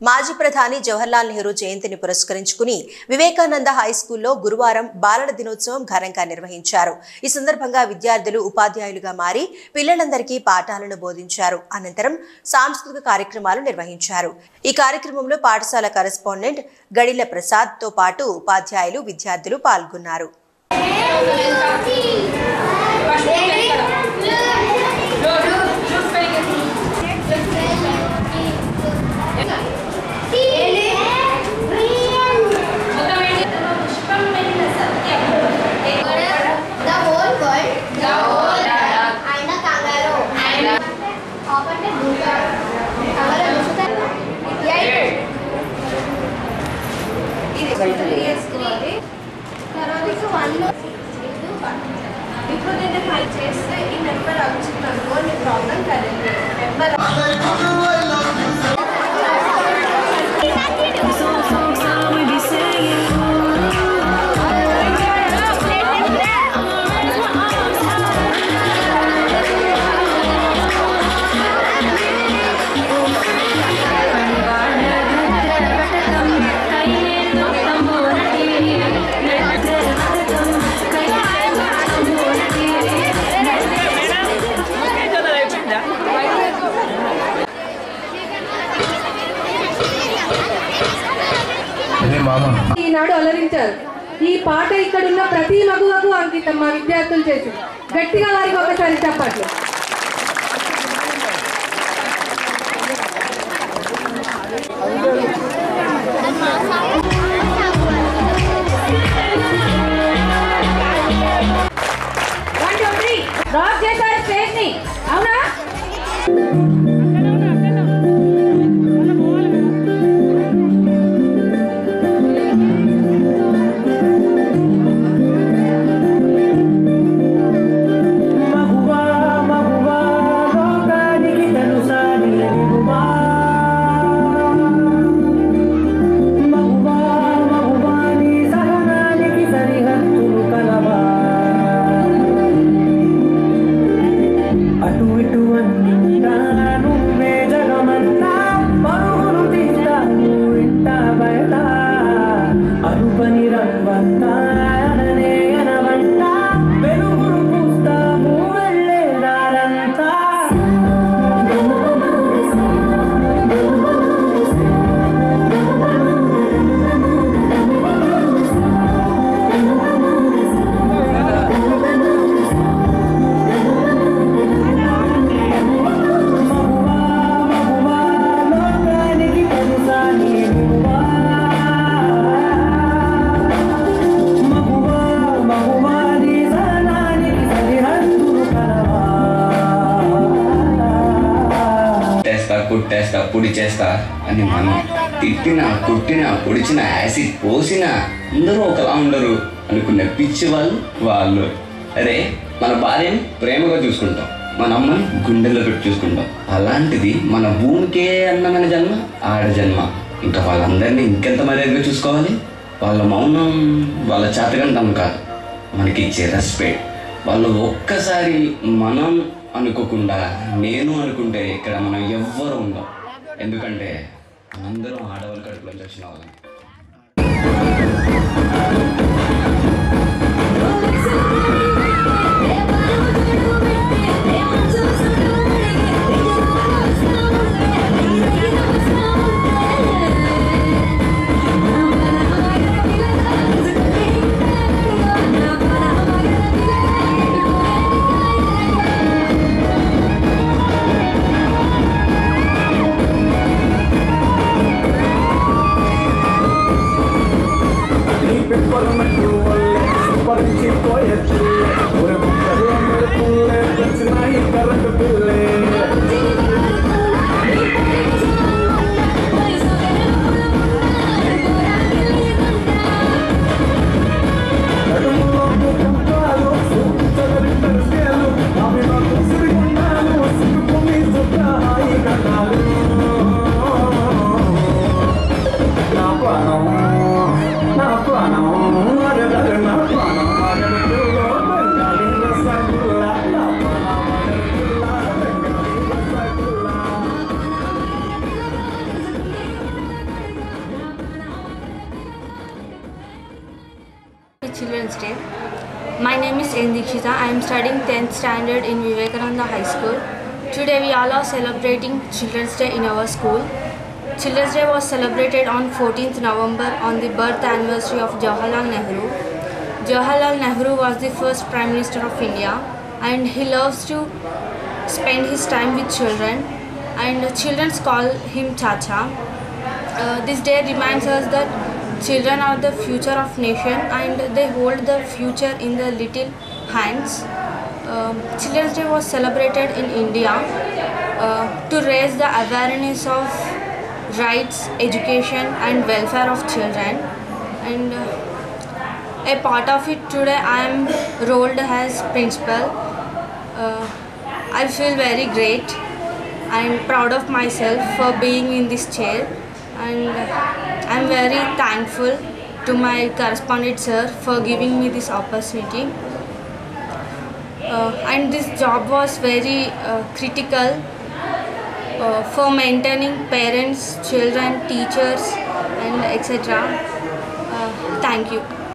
మాజీ ప్రధాని జవహర్లాల్ నెహ్రూ జయంతిని పురస్కరించుకుని వివేకానంద హై స్కూల్లో గురువారం బాలల దినోత్సవం ఘనంగా నిర్వహించారు. ఈ సందర్భంగా విద్యార్థులు ఉపాధ్యాయులుగా మారి పిల్లలందరికీ పాఠాలను బోధించారు. అనంతరం సాంస్కృతిక కార్యక్రమాలు నిర్వహించారు. ఈ కార్యక్రమంలో పాఠశాల కరెస్పాండెంట్ గడిల ప్రసాద్ తో పాటు ఉపాధ్యాయులు, విద్యార్థులు పాల్గొన్నారు. ఇప్పుడు నేను ఫైల్ చేస్తే ఈ నెంబర్ వచ్చిందనుకో నీ ప్రాబ్లం కరెంట్ నెంబర్ ఈనాడు అలరించారు. ఈ పాట ఇక్కడున్న ప్రతి మగువకు అంకితం మా విద్యార్థులు చేసి గట్టిగా వారికి ఒకసారి చెప్పట్లు. రాక్ చేశారు స్టేజ్ ని, అవునా? కుట్టేస్తా పొడి చేస్తా అని మనం తిట్టినా కొట్టినా పొడిచినా యాసిడ్ పోసినా అందరూ ఒకలా ఉండరు అనుకున్న పిచ్చి వాళ్ళు. అరే మన భార్యని ప్రేమగా చూసుకుంటాం, మన అమ్మని గుండెల్లో పెట్టి చూసుకుంటాం. అలాంటిది మన భూమికే అన్నమైన జన్మ ఆడ జన్మ. ఇంకా వాళ్ళందరినీ ఇంకెంత మర్యాదగా చూసుకోవాలి. వాళ్ళ మౌనం వాళ్ళ చేతకంతం కాదు, మనకి ఇచ్చే రెస్పెక్ట్. వాళ్ళు ఒక్కసారి మనం అనుకోకుండా నేను అనుకుంటే ఇక్కడ మనం ఎవ్వరు ఉండం. ఎందుకంటే అందరం ఆడవాళ్ళ కడుపులోంచి వచ్చిన వాళ్ళం. Por Children's Day. My name is N. Dikshita. I am studying 10th standard in Vivekananda High School. Today we all are celebrating Children's Day in our school. Children's Day was celebrated on 14th November on the birth anniversary of Jawaharlal Nehru. Jawaharlal Nehru was the first Prime Minister of India, and he loves to spend his time with children, and children call him Chacha. This day reminds us that children are the future of nation and they hold the future in their little hands. Children's Day was celebrated in India to raise the awareness of rights, education and welfare of children, and a part of it today I am rolled as principal. I feel very great. I am proud of myself for being in this chair, and I am very thankful to my correspondent sir for giving me this opportunity. And this job was very critical for maintaining parents, children, teachers and etc. Thank you.